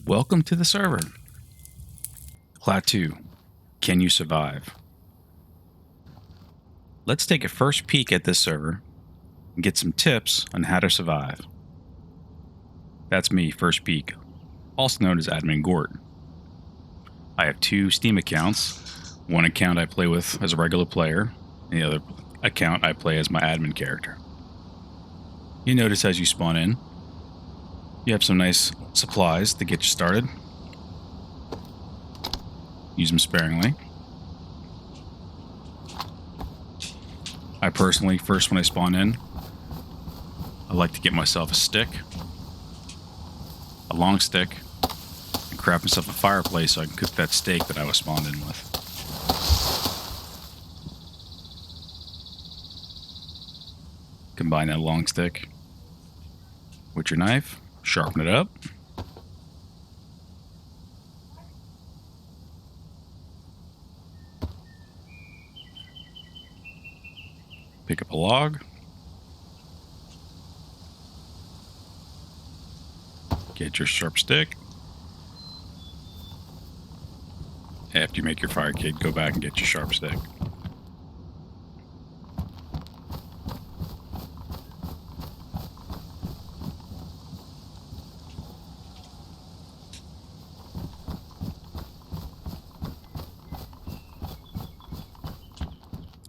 Welcome to the server. Klaatu, can you survive? Let's take a first peek at this server and get some tips on how to survive. That's me, First Peek, also known as Admin Gort. I have two Steam accounts. One account I play with as a regular player, and the other account I play as my admin character. You notice as you spawn in, you have some nice supplies to get you started. Use them sparingly. I personally, first when I spawn in, I like to get myself a stick, a long stick, and craft myself a fireplace so I can cook that steak that I was spawned in with. Combine that long stick with your knife, sharpen it up. Pick up a log. Get your sharp stick. After you make your fire kit, go back and get your sharp stick.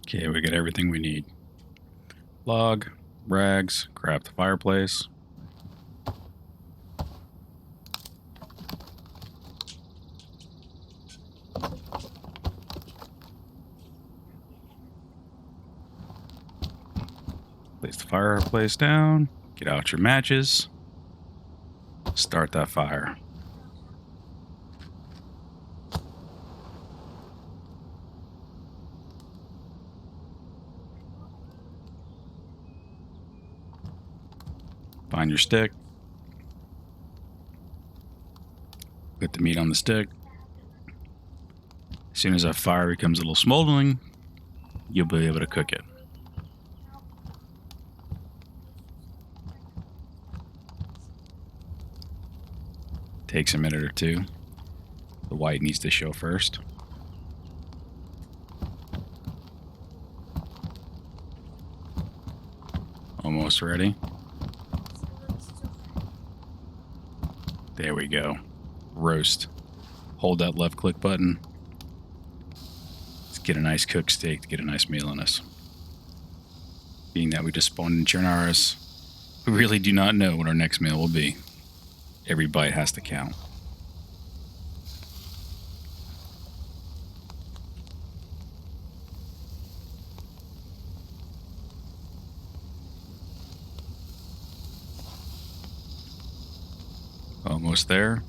Okay, we got everything we need. Log, rags, craft the fireplace. Place the fireplace down, get out your matches, start that fire. Find your stick. Put the meat on the stick. As soon as that fire becomes a little smoldering, you'll be able to cook it. Takes a minute or two. The white needs to show first. Almost ready. There we go. Roast. Hold that left click button. Let's get a nice cooked steak to get a nice meal on us. Being that we just spawned in Chernaris, we really do not know what our next meal will be. Every bite has to count. Almost there.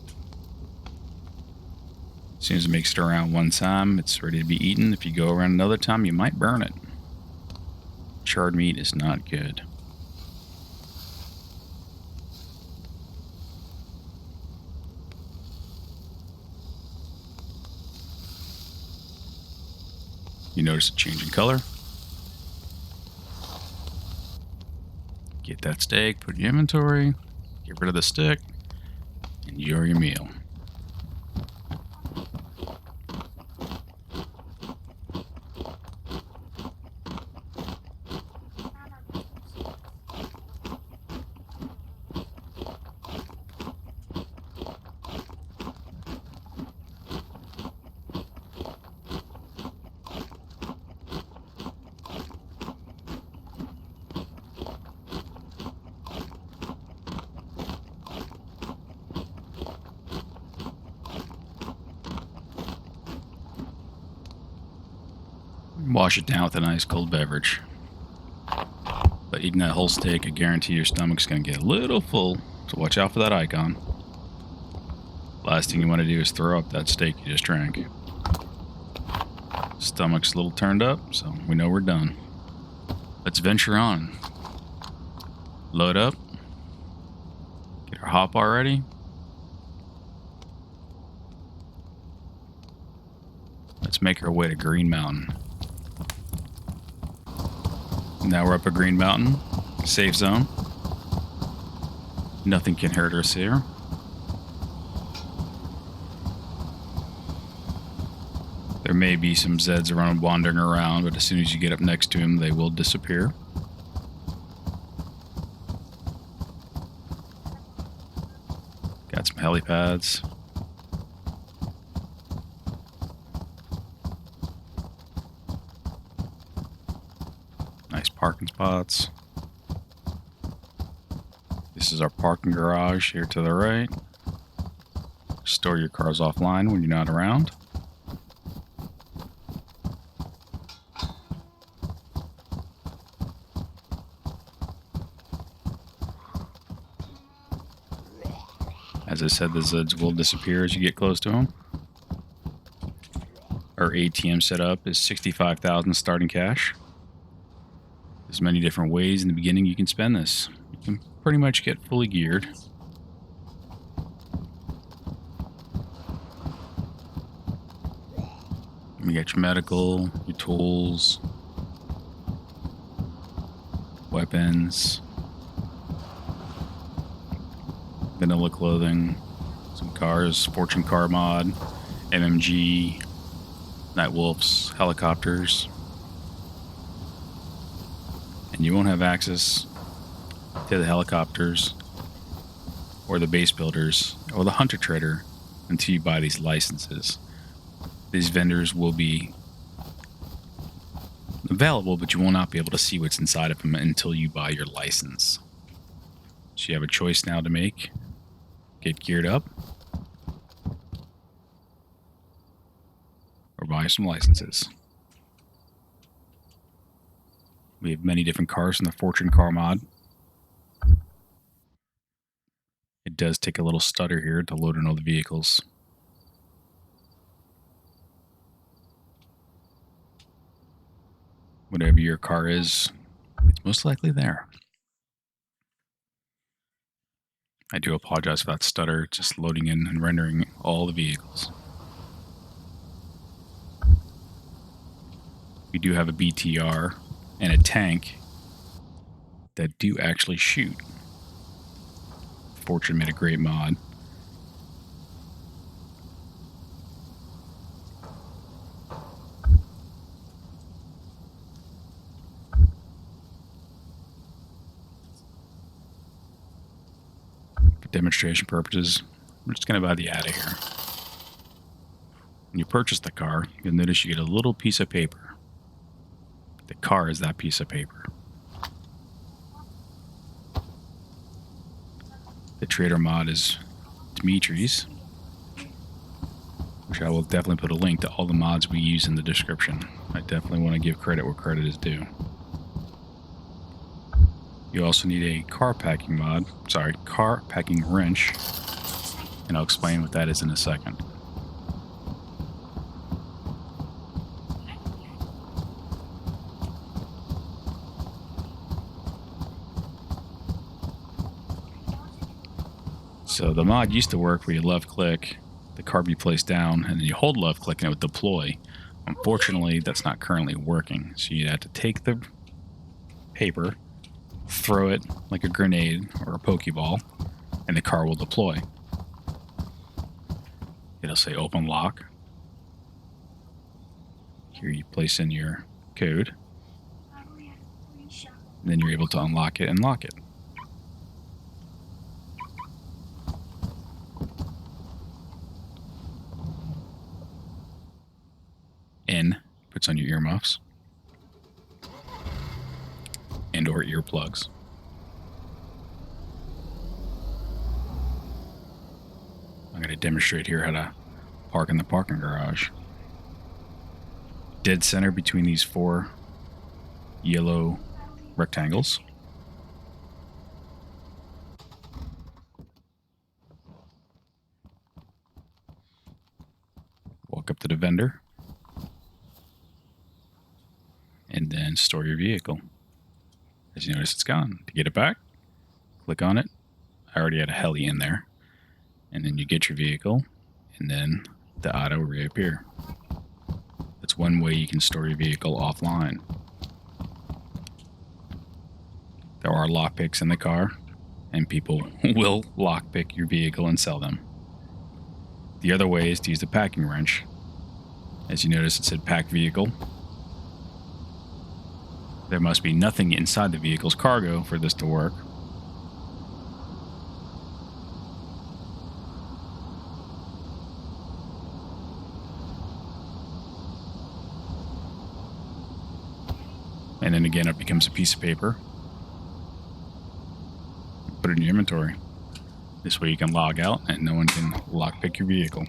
As soon as it makes it around one time, it's ready to be eaten. If you go around another time, you might burn it. Charred meat is not good. You notice a change in color. Get that steak, put it in your inventory, get rid of the stick. Enjoy your meal. Wash it down with a nice cold beverage. But eating that whole steak, I guarantee your stomach's going to get a little full, so watch out for that icon. Last thing you want to do is throw up that steak you just drank. Stomach's a little turned up, so we know we're done. Let's venture on. Load up. Get our hotbar ready. Let's make our way to Green Mountain. Now we're up a Green Mountain, safe zone. Nothing can hurt us here. may be some Zeds around wandering around, but as soon as you get up next to him, they will disappear. Got some helipads. Nice parking spots. This is our parking garage here to the right. Store your cars offline when you're not around. As I said, the Zeds will disappear as you get close to them. Our ATM setup is 65,000 starting cash. There's many different ways in the beginning you can spend this. You can pretty much get fully geared. You got your medical, your tools, weapons, vanilla clothing, some cars, Fortune car mod, MMG, Nightwolfs, helicopters. And you won't have access to the helicopters or the base builders or the hunter trader until you buy these licenses. These vendors will be available, but you will not be able to see what's inside of them until you buy your license. So you have a choice now to make. Get geared up or buy some licenses. We have many different cars from the Fortune car mod. It does take a little stutter here to load in all the vehicles. Whatever your car is, it's most likely there. I do apologize for that stutter, just loading in and rendering all the vehicles. We do have a BTR and a tank that do actually shoot. Fortune made a great mod. For demonstration purposes, we're just going to buy the out of here. When you purchase the car, you'll notice you get a little piece of paper. The car is that piece of paper. The trader mod is Dimitri's, which I will definitely put a link to all the mods we use in the description. I definitely want to give credit where credit is due. You also need a car packing mod, car packing wrench, and I'll explain what that is in a second. So the mod used to work where you left click, the car be placed down, and then you hold left click and it would deploy. Unfortunately, that's not currently working. So you have to take the paper, throw it like a grenade or a Pokeball, and the car will deploy. It'll say open lock. Here you place in your code. And then you're able to unlock it and lock it. N puts on your earmuffs and or earplugs. I'm going to demonstrate here how to park in the parking garage. Dead center between these 4 yellow rectangles. Walk up to the vendor. And then store your vehicle. As you notice, it's gone. To get it back, click on it. I already had a heli in there. And then you get your vehicle, and then the auto will reappear. That's one way you can store your vehicle offline. There are lockpicks in the car, and people will lockpick your vehicle and sell them. The other way is to use the packing wrench. As you notice, it said packed vehicle. There must be nothing inside the vehicle's cargo for this to work. And then again, it becomes a piece of paper. Put it in your inventory. This way you can log out and no one can lockpick your vehicle.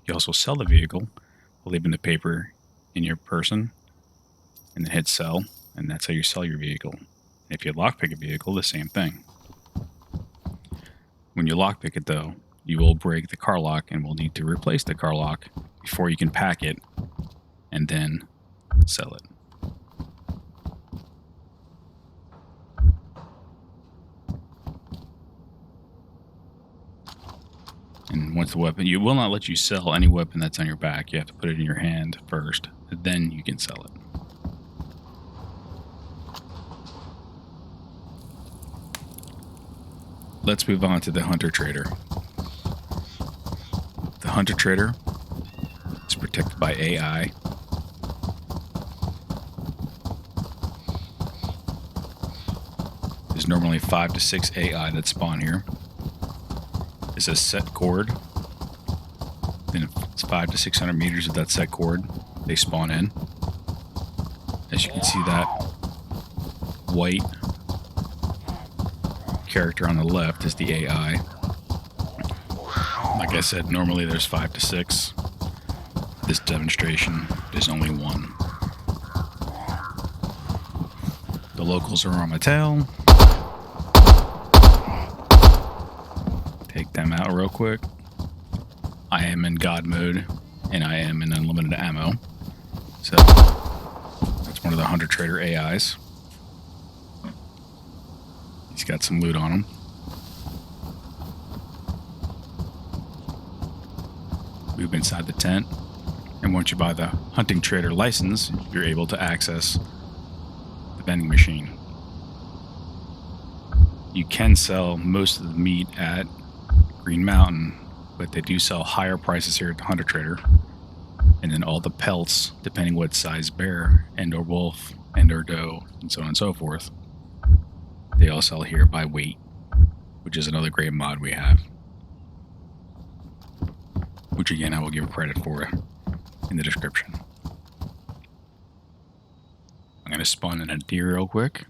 You also sell the vehicle, leaving the paper in your person, and then hit sell, and that's how you sell your vehicle. If you lockpick a vehicle, the same thing. When you lockpick it, though, you will break the car lock and will need to replace the car lock before you can pack it and then sell it. And once the weapon, you will not let you sell any weapon that's on your back. You have to put it in your hand first, then you can sell it. Let's move on to the Hunter Trader. The Hunter Trader is protected by AI. There's normally 5 to 6 AI that spawn here. It's a set cord. Then it's 500 to 600 meters of that set cord. They spawn in. As you can see, that white character on the left is the AI. Like I said, normally there's 5 to 6. This demonstration, there's only 1. The locals are on my tail. Take them out real quick. I am in God mode, and I am in unlimited ammo. So, that's one of the Hunter Trader AIs. He's got some loot on him. Move inside the tent, and once you buy the Hunting Trader license, you're able to access the vending machine. You can sell most of the meat at Green Mountain, but they do sell higher prices here at the Hunter Trader. And then all the pelts, depending what size bear and or wolf and or doe and so on and so forth, they all sell here by weight, which is another great mod we have. Which again, I will give credit for in the description. I'm going to spawn in a deer real quick.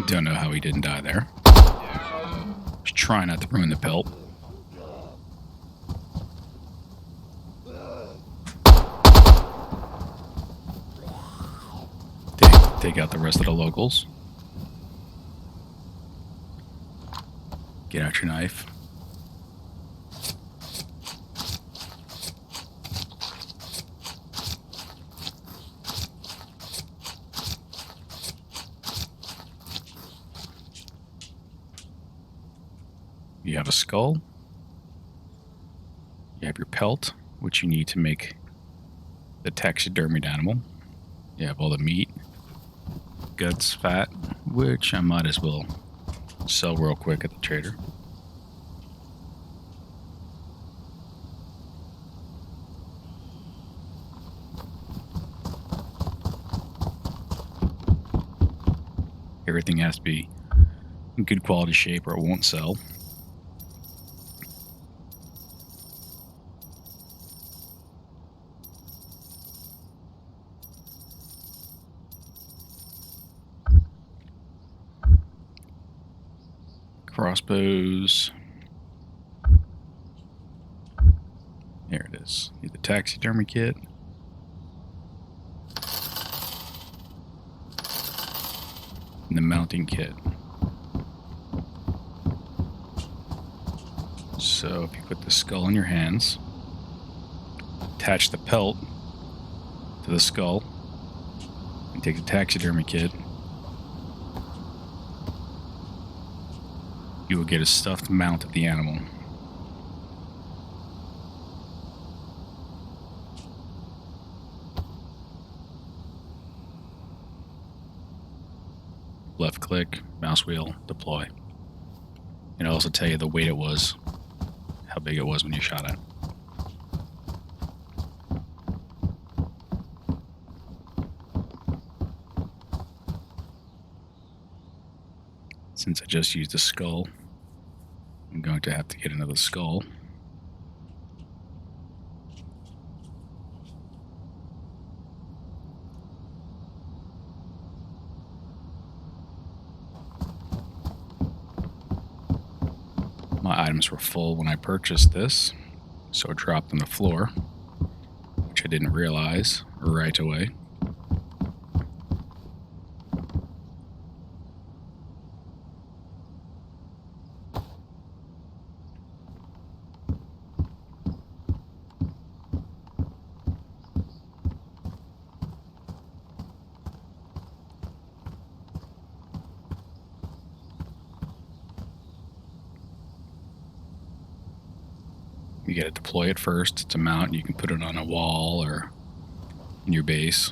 Don't know how he didn't die there. Just try not to ruin the pelt. Take out the rest of the locals. Get out your knife. You have a skull. You have your pelt, which you need to make the taxidermied animal. You have all the meat, guts, fat, which I might as well sell real quick at the trader. Everything has to be in good quality shape or it won't sell. Crossbows. There it is. Need the taxidermy kit. in the mounting kit. So if you put the skull in your hands, attach the pelt to the skull, and take the taxidermy kit, you will get a stuffed mount of the animal. Left click, mouse wheel, deploy. And it'll also tell you the weight it was, how big it was when you shot it. Since I just used a skull, I'm going to have to get another skull. My items were full when I purchased this, so it dropped on the floor, which I didn't realize right away. You got to deploy it first to mount. You can put it on a wall or in your base.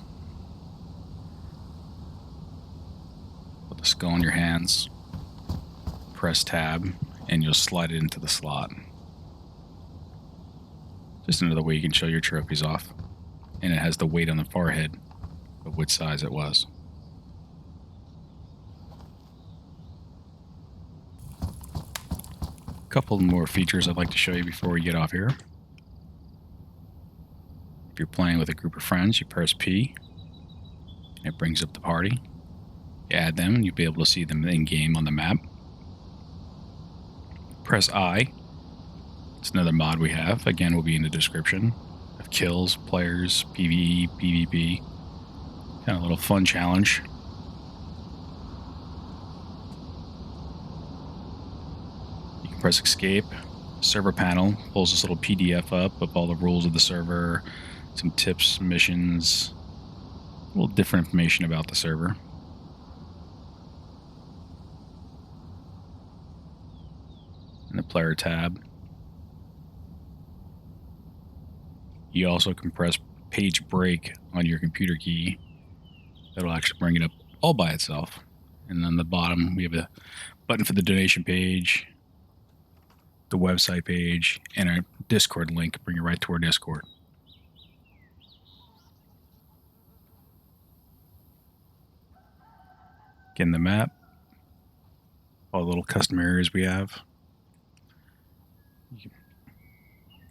Put the skull in your hands, press tab, and you'll slide it into the slot. Just another way you can show your trophies off. And it has the weight on the forehead of which size it was. Couple more features I'd like to show you before we get off here. If you're playing with a group of friends, you press P, and it brings up the party. You add them, and you'll be able to see them in-game on the map. Press I. It's another mod we have. Again, will be in the description. Of kills, players, PvE, PvP. Kind of a little fun challenge. Press escape. Server panel pulls this little PDF up of all the rules of the server, some tips, missions, a little different information about the server. And the player tab. You also can press page break on your computer key. That'll actually bring it up all by itself. And on the bottom we have a button for the donation page, the website page, and our Discord link. Bring you right to our Discord. Again, the map, all the little custom areas we have. You can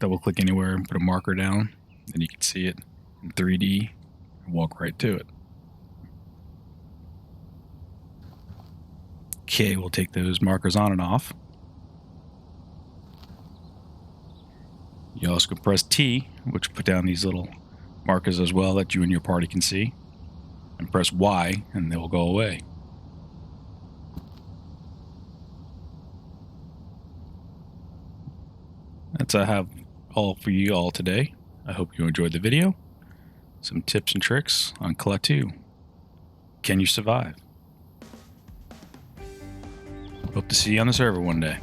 double click anywhere and put a marker down, and you can see it in 3D and walk right to it. Okay, we'll take those markers on and off. You also can press T, which will put down these little markers as well that you and your party can see. And press Y, and they will go away. That's I have all for you all today. I hope you enjoyed the video. Some tips and tricks on Klaatu. Can you survive? Hope to see you on the server one day.